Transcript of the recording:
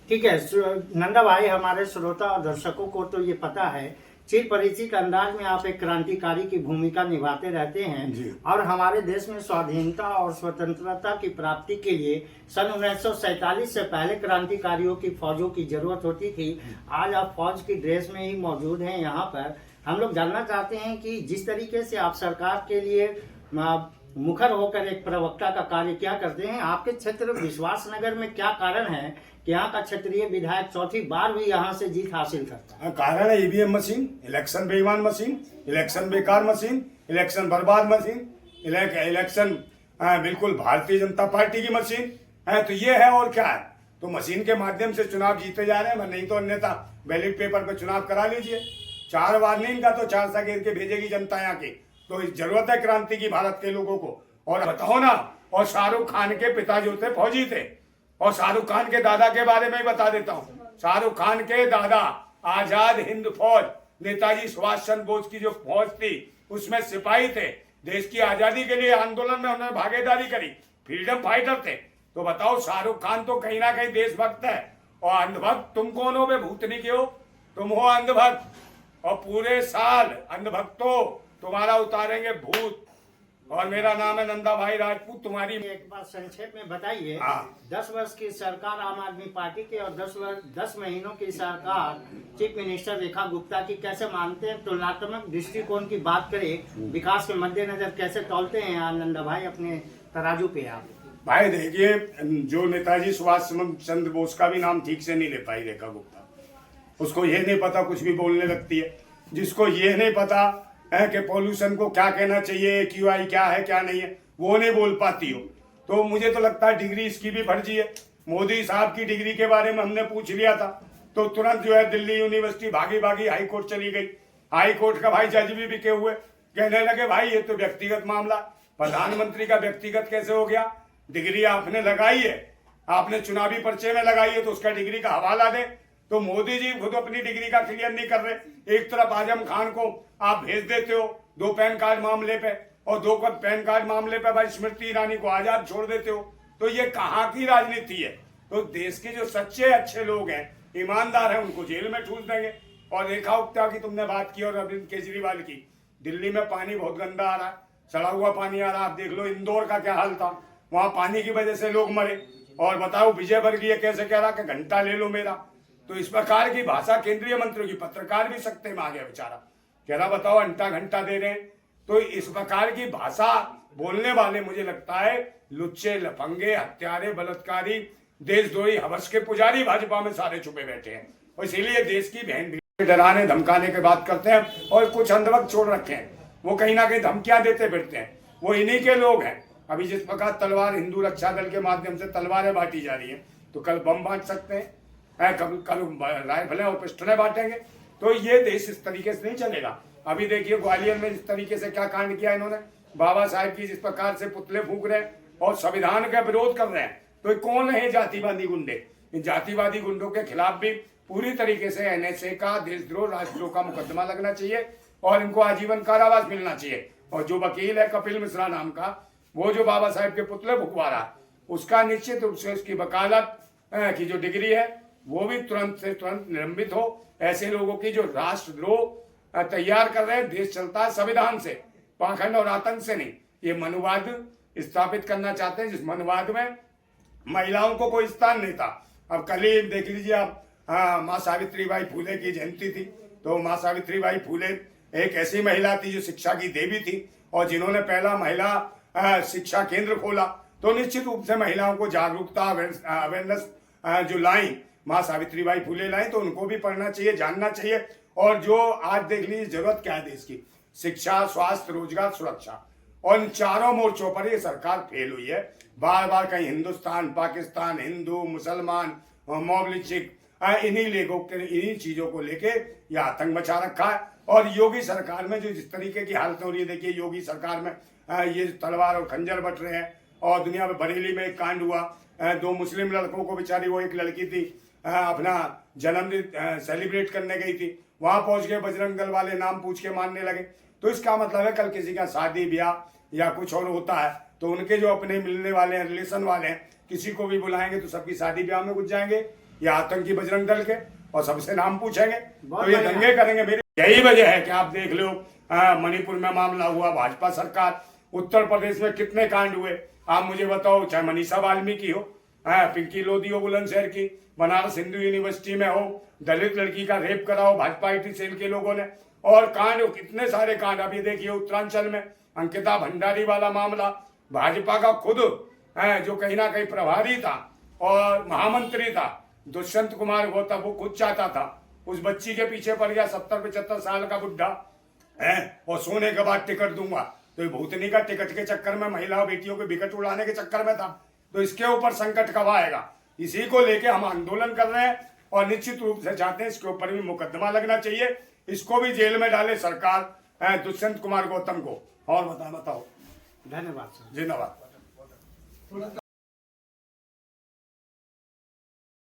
ठीक है। नंदा भाई, हमारे श्रोता और दर्शकों को तो ये पता है, चिर परिचित अंदाज में आप एक क्रांतिकारी की भूमिका निभाते रहते हैं। जी। और हमारे देश में स्वाधीनता और स्वतंत्रता की प्राप्ति के लिए सन 1947 से पहले क्रांतिकारियों की फौजों की जरूरत होती थी। आज आप फौज की ड्रेस में ही मौजूद हैं यहाँ पर। हम लोग जानना चाहते हैं कि जिस तरीके से आप सरकार के लिए मुखर होकर एक प्रवक्ता का कार्य क्या करते हैं, आपके क्षेत्र विश्वासनगर में क्या कारण है कि यहाँ का क्षेत्रीय विधायक चौथी बार भी यहाँ से जीत हासिल करता है? कारण है ईवीएम मशीन, इलेक्शन बेईमान मशीन, इलेक्शन बेकार मशीन, इलेक्शन बर्बाद मशीन, इलेक्शन बिल्कुल भारतीय जनता पार्टी की मशीन है। तो ये है और क्या है। तो मशीन के माध्यम से चुनाव जीते जा रहे हैं, नहीं तो अन्यथा बैलेट पेपर पे चुनाव करा लीजिए। 4 बार नहीं इनका तो 4 सा घेर के भेजेगी जनता यहाँ की। तो जरूरत है क्रांति की भारत के लोगों को। और बताओ ना, और शाहरुख खान के पिता जो थे फौजी थे, और शाहरुख खान के दादा के बारे में ही बता देता हूँ। शाहरुख खान के दादा आजाद हिंद फौज, नेताजी सुभाष चंद्र बोस की जो फौज थी उसमें सिपाही थे। देश की आजादी के लिए आंदोलन में उन्होंने भागीदारी करी, फ्रीडम फाइटर थे। तो बताओ, शाहरुख खान तो कहीं ना कहीं देशभक्त है। और अंधभक्त तुम कौन हो बे भूतनी के हो? तुम हो अंधभक्त। और पूरे साल अंधभक्तों तुम्हारा उतारेंगे भूत। और मेरा नाम है नंदा भाई राजपूत। तुम्हारी एक बार संक्षेप में बताइए। हाँ। 10 वर्ष की सरकार आम आदमी पार्टी की और 10 महीनों की सरकार चीफ मिनिस्टर रेखा गुप्ता की कैसे मानते हैं? तुलनात्मक दृष्टिकोण की बात करें, विकास के मद्देनजर कैसे तौलते हैं आनंदा भाई अपने तराजू पे आप? भाई देखिए, जो नेताजी सुभाष चंद्र बोस का भी नाम ठीक से नहीं ले पाई रेखा गुप्ता, उसको ये नहीं पता, कुछ भी बोलने लगती है। जिसको ये नहीं पता है कि पॉल्यूशन को क्या कहना चाहिए, QI क्या है क्या नहीं है, वो नहीं बोल पाती हो। तो मुझे तो लगता है डिग्री इसकी भी फर्जी है। मोदी साहब की डिग्री के बारे में हमने पूछ लिया था तो तुरंत जो है दिल्ली यूनिवर्सिटी भागी भागी हाई कोर्ट चली गई। हाई कोर्ट का भाई जज भी बिके हुए, कहने लगे भाई ये तो व्यक्तिगत मामला, प्रधानमंत्री का व्यक्तिगत कैसे हो गया? डिग्री आपने लगाई है, आपने चुनावी पर्चे में लगाई है, तो उसका डिग्री का हवाला दे। तो मोदी जी खुद अपनी डिग्री का क्लियर नहीं कर रहे। एक तरफ आजम खान को आप भेज देते हो 2 पैन कार्ड मामले पे, और 2 पैन कार्ड मामले पे भाई स्मृति ईरानी को आजाद छोड़ देते हो। तो ये कहाँ की राजनीति है? तो देश के जो सच्चे अच्छे लोग हैं, ईमानदार हैं, उनको जेल में ठूस देंगे। और रेखा गुप्ता की तुमने बात की और अरविंद केजरीवाल की, दिल्ली में पानी बहुत गंदा आ रहा है, सड़ा हुआ पानी आ रहा है। आप देख लो इंदौर का क्या हाल था, वहां पानी की वजह से लोग मरे। और बताओ विजय वर्गीय कैसे कह रहा कि घंटा ले लो मेरा। तो इस प्रकार की भाषा केंद्रीय मंत्री की, पत्रकार भी सकते में आ गया बेचारा, कह रहा बताओ घंटा घंटा दे रहे हैं। तो इस प्रकार की भाषा बोलने वाले मुझे लगता है लुच्चे, लफंगे, हत्यारे, बलात्कारी, देशद्रोही, हवस के पुजारी भाजपा में सारे छुपे बैठे हैं। और इसीलिए देश की बहन डराने धमकाने की बात करते हैं। और कुछ अंधभक्त छोड़ रखे हैं, वो कहीं ना कहीं धमकियां देते फिरते हैं, वो इन्हीं के लोग हैं। अभी जिस प्रकार तलवार हिंदू रक्षा दल के माध्यम से तलवारें बांटी जा रही है, तो कल बम बांट सकते हैं, कल राइफलें और पिस्टलें बांटेंगे। तो ये देश इस तरीके से नहीं चलेगा। अभी देखिए ग्वालियर में इस तरीके से क्या कांड किया इन्होंने, बाबा साहेब की जिस प्रकार से पुतले फूंक रहे हैं और संविधान का विरोध कर रहे हैं। तो ये कौन है जातिवादी गुंडे? इन जातिवादी गुंडों के खिलाफ भी पूरी तरीके से NSA का, देशद्रोह, राष्ट्रद्रोह का मुकदमा लगना चाहिए और इनको आजीवन कारावास मिलना चाहिए। और जो वकील है कपिल मिश्रा नाम का, वो जो बाबा साहेब के पुतले फुकवा रहा है, उसका निश्चित रूप से उसकी वकालत की जो डिग्री है वो भी तुरंत से तुरंत निलंबित हो। ऐसे लोगों की जो राष्ट्रद्रोह तैयार कर रहे हैं, देश चलता है संविधान से, पाखंड और आतंक से नहीं। ये मनुवाद स्थापित करना चाहते हैं, जिस मनुवाद में महिलाओं को कोई स्थान नहीं था। अब कल ही देख लीजिए आप, माँ सावित्रीबाई फूले की जयंती थी। तो माँ सावित्रीबाई फूले एक ऐसी महिला थी जो शिक्षा की देवी थी और जिन्होंने पहला महिला शिक्षा केंद्र खोला। तो निश्चित रूप से महिलाओं को जागरूकता, अवेयरनेस जो लाई माँ सावित्रीबाई फूले लाई, तो उनको भी पढ़ना चाहिए, जानना चाहिए। और जो आज देख लीजिए जरूरत क्या है देश की, शिक्षा, स्वास्थ्य, रोजगार, सुरक्षा, और इन चारों मोर्चों पर ये सरकार फेल हुई है। बार बार कहीं हिंदुस्तान, पाकिस्तान, हिंदू, मुसलमान, मॉब लिंचिंग, इन्हीं चीजों को लेके ये आतंक मचा रखा है। और योगी सरकार में जो जिस तरीके की हालत हो रही है, देखिए योगी सरकार में ये तलवार और खंजर बट रहे हैं। और दुनिया में बरेली में एक कांड हुआ, 2 मुस्लिम लड़कों को, बेचारी वो एक लड़की थी अपना जन्मदिन सेलिब्रेट करने गई थी, वहां पहुंच गए बजरंग दल वाले, नाम पूछ के मारने लगे। तो इसका मतलब है कल किसी का शादी ब्याह या कुछ और होता है तो उनके जो अपने मिलने वाले हैं, रिलेशन वाले हैं, किसी को भी बुलाएंगे तो सबकी शादी ब्याह में घुस जाएंगे। ये आतंकी बजरंग दल के, और सबसे नाम पूछेंगे बहुत तो ये बढ़िया। दंगे करेंगे। मेरी यही वजह है कि आप देख लो, मणिपुर में मामला हुआ, भाजपा सरकार, उत्तर प्रदेश में कितने कांड हुए। आप मुझे बताओ, चाहे मनीषा वाल्मीकि हो, पिंकी लोधी हो बुलंदशहर की, बनारस हिंदू यूनिवर्सिटी में हो, दलित लड़की का रेप करा हो भाजपा IT सेल के लोगों ने, और कांड कितने सारे कांड। अभी देखिए उत्तरांचल में अंकिता भंडारी वाला मामला, भाजपा का खुद जो कहीं ना कहीं प्रभारी था और महामंत्री था दुष्यंत कुमार गौतम, वो खुद चाहता था, उस बच्ची के पीछे पड़ गया, 70-75 साल का बुढ़ा है, और सोने के बाद टिकट दूंगा। तो ये भूतनी का टिकट के चक्कर में, महिला बेटियों के विकट उड़ाने के चक्कर में था। तो इसके ऊपर संकट कब आएगा, इसी को लेके हम आंदोलन कर रहे हैं, और निश्चित रूप से चाहते हैं इसके ऊपर भी मुकदमा लगना चाहिए, इसको भी जेल में डाले सरकार, दुष्यंत कुमार गौतम को। और बताओ। धन्यवाद सर। धन्यवाद।